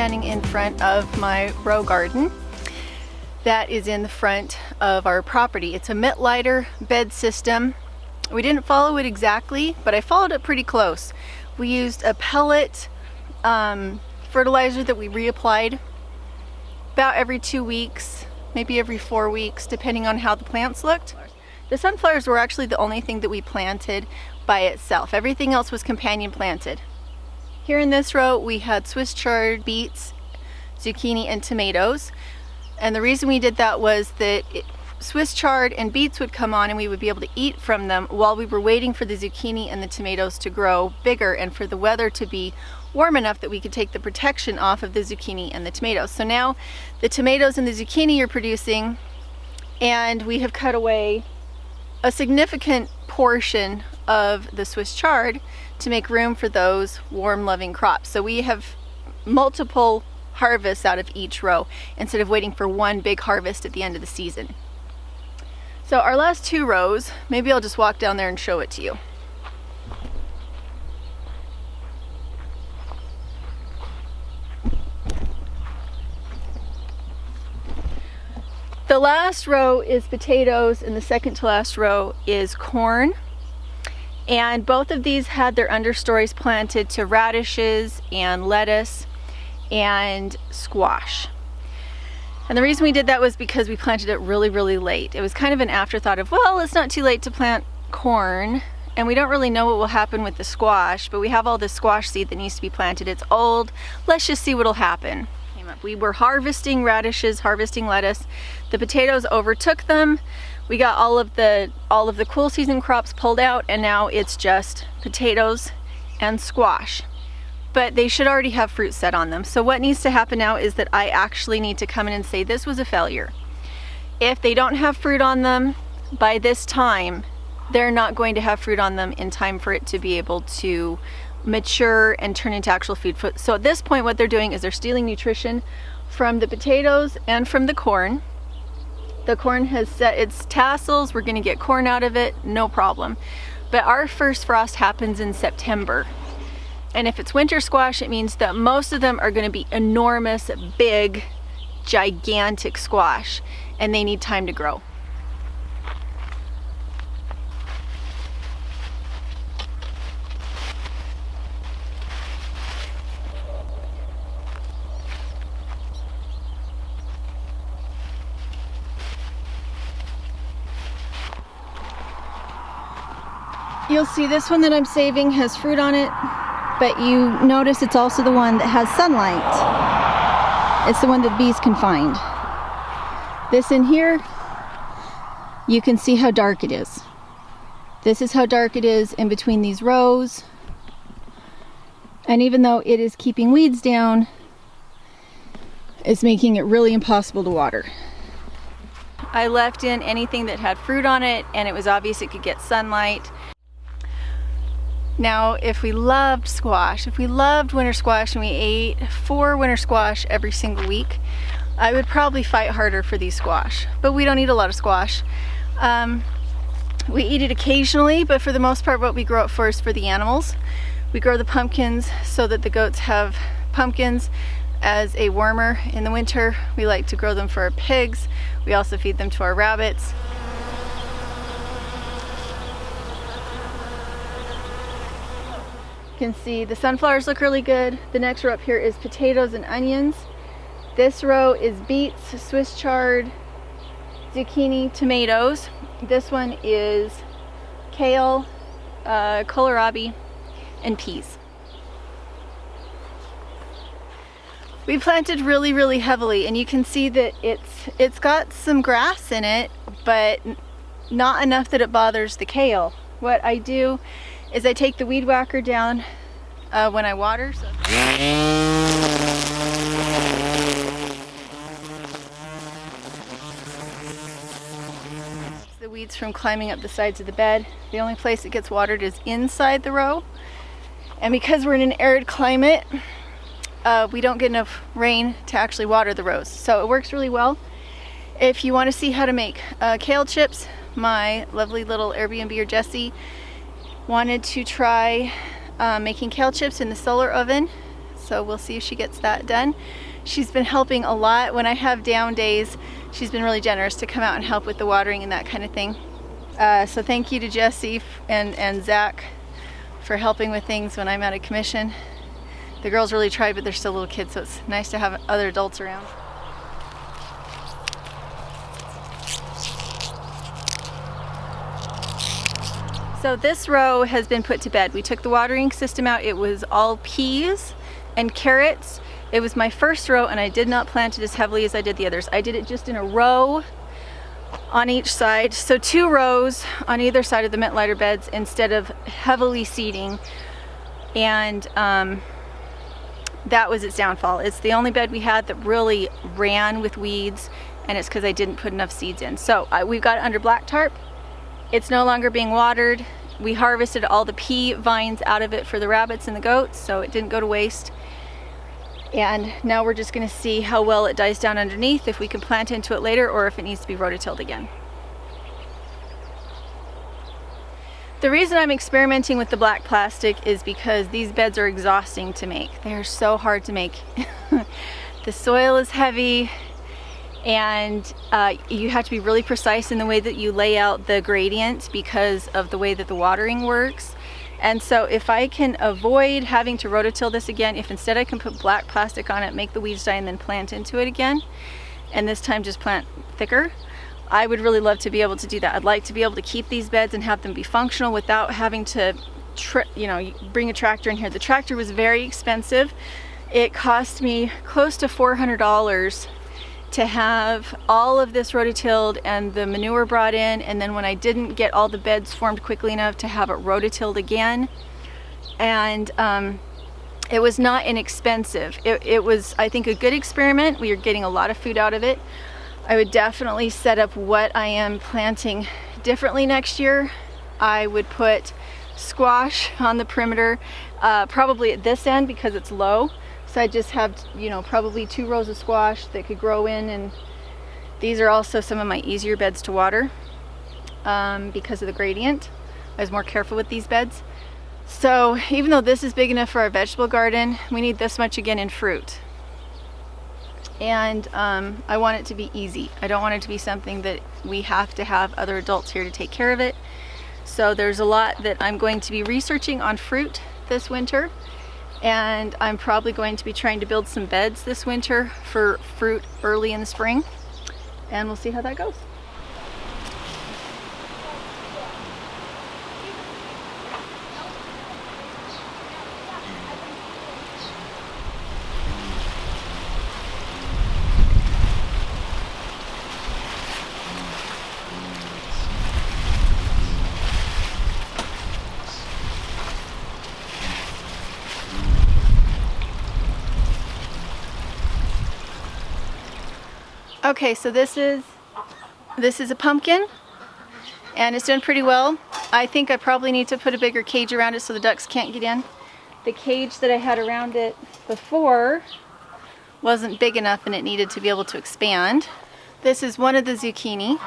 standing in front of my row garden that is in the front of our property. It's a Mittleider bed system. We didn't follow it exactly, but I followed it pretty close. We used a pellet fertilizer that we reapplied about every 2 weeks, maybe every 4 weeks, depending on how the plants looked. The sunflowers were actually the only thing that we planted by itself. Everything else was companion planted. Here in this row we had Swiss chard, beets, zucchini, and tomatoes. And the reason we did that was that Swiss chard and beets would come on and we would be able to eat from them while we were waiting for the zucchini and the tomatoes to grow bigger and for the weather to be warm enough that we could take the protection off of the zucchini and the tomatoes. So now the tomatoes and the zucchini are producing, and we have cut away a significant portion of the Swiss chard to make room for those warm loving crops. So we have multiple harvests out of each row instead of waiting for one big harvest at the end of the season. So our last 2 rows, maybe I'll just walk down there and show it to you. The last row is potatoes and the second to last row is corn. And both of these had their understories planted to radishes and lettuce and squash. And the reason we did that was because we planted it really, really late. It was kind of an afterthought of, well, it's not too late to plant corn, and we don't really know what will happen with the squash, but we have all this squash seed that needs to be planted. It's old. Let's just see what'll happen. We were harvesting radishes, harvesting lettuce. The potatoes overtook them. We got all of the cool season crops pulled out, and now it's just potatoes and squash. But they should already have fruit set on them. So what needs to happen now is that I actually need to come in and say this was a failure. If they don't have fruit on them by this time, they're not going to have fruit on them in time for it to be able to mature and turn into actual food. So at this point what they're doing is they're stealing nutrition from the potatoes and from the corn. The corn has set its tassels. We're going to get corn out of it, no problem. But our first frost happens in September. And if it's winter squash, it means that most of them are going to be enormous, big, gigantic squash, and they need time to grow. You'll see this one that I'm saving has fruit on it, but you notice it's also the one that has sunlight. It's the one that bees can find. This in here, you can see how dark it is. This is how dark it is in between these rows. And even though it is keeping weeds down, it's making it really impossible to water. I left in anything that had fruit on it, and it was obvious it could get sunlight. Now, if we loved squash, if we loved winter squash and we ate 4 winter squash every single week, I would probably fight harder for these squash. But we don't eat a lot of squash. We eat it occasionally, but for the most part what we grow it for is for the animals. We grow the pumpkins so that the goats have pumpkins as a warmer in the winter. We like to grow them for our pigs. We also feed them to our rabbits. You can see the sunflowers look really good. The next row up here is potatoes and onions. This row is beets, Swiss chard, zucchini, tomatoes. This one is kale, kohlrabi, and peas. We planted really, really heavily, and you can see that it's got some grass in it, but not enough that it bothers the kale. What I do is I take the weed whacker down when I water. So the weeds from climbing up the sides of the bed. The only place it gets watered is inside the row. And because we're in an arid climate, we don't get enough rain to actually water the rows. So it works really well. If you want to see how to make kale chips, my lovely little Airbnb-er Jessie wanted to try making kale chips in the solar oven. so we'll see if she gets that done. She's been helping a lot. When I have down days, she's been really generous to come out and help with the watering and that kind of thing. So thank you to Jesse and Zach for helping with things when I'm out of commission. The girls really tried, but they're still little kids, so it's nice to have other adults around. So this row has been put to bed. We took the watering system out. It was all peas and carrots. It was my first row, and I did not plant it as heavily as I did the others. I did it just in a row on each side. So 2 rows on either side of the Mittleider beds instead of heavily seeding. And that was its downfall. It's the only bed we had that really ran with weeds, and it's because I didn't put enough seeds in. So we've got it under black tarp. It's no longer being watered. We harvested all the pea vines out of it for the rabbits and the goats, so it didn't go to waste. And now we're just going to see how well it dies down underneath, if we can plant into it later, or if it needs to be rototilled again. The reason I'm experimenting with the black plastic is because these beds are exhausting to make. They are so hard to make. The soil is heavy, and you have to be really precise in the way that you lay out the gradient because of the way that the watering works. And so if I can avoid having to rototill this again, if instead I can put black plastic on it, make the weeds die, and then plant into it again, and this time just plant thicker, I would really love to be able to do that. I'd like to be able to keep these beds and have them be functional without having to bring a tractor in here. The tractor was very expensive. It cost me close to $400 to have all of this rototilled and the manure brought in, and then when I didn't get all the beds formed quickly enough, to have it rototilled again. And it was not inexpensive. It was, I think, a good experiment. We are getting a lot of food out of it. I would definitely set up what I am planting differently next year. I would put squash on the perimeter, probably at this end because it's low. So I just have, probably 2 rows of squash that could grow in, and these are also some of my easier beds to water because of the gradient. I was more careful with these beds. So even though this is big enough for our vegetable garden, we need this much again in fruit. And I want it to be easy. I don't want it to be something that we have to have other adults here to take care of it. So there's a lot that I'm going to be researching on fruit this winter. And I'm probably going to be trying to build some beds this winter for fruit early in the spring, and we'll see how that goes. Okay, so this is a pumpkin, and it's done pretty well. I think I probably need to put a bigger cage around it so the ducks can't get in. The cage that I had around it before wasn't big enough, and it needed to be able to expand. This is one of the zucchini.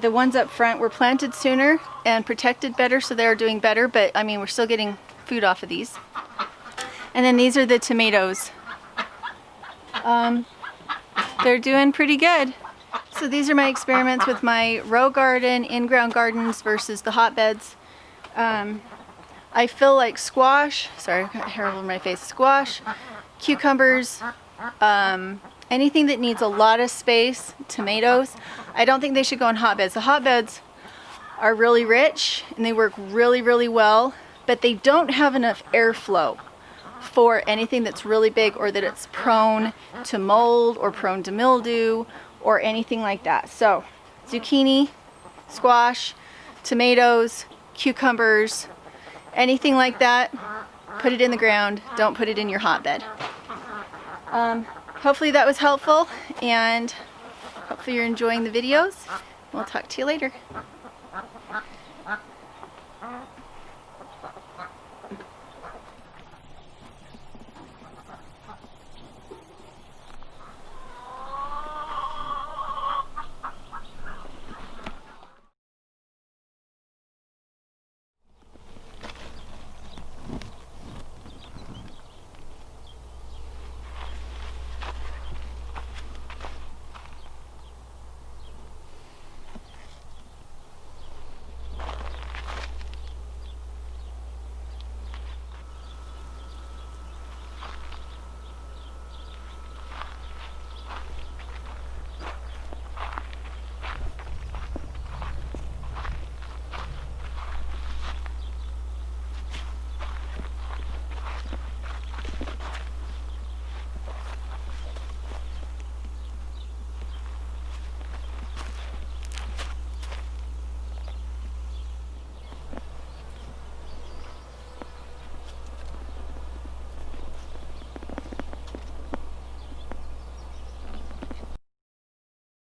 The ones up front were planted sooner and protected better, so they're doing better, but I mean, we're still getting food off of these. And then these are the tomatoes. They're doing pretty good. So these are my experiments with my row garden, in-ground gardens versus the hotbeds. I feel like squash, sorry, I've got hair all over my face, squash, cucumbers, anything that needs a lot of space, tomatoes, I don't think they should go in hotbeds. The hotbeds are really rich and they work really, really well, but they don't have enough airflow for anything that's really big, or that it's prone to mold or prone to mildew or anything like that. So zucchini, squash, tomatoes, cucumbers, anything like that, put it in the ground. Don't put it in your hotbed. Hopefully that was helpful, and hopefully you're enjoying the videos. We'll talk to you later.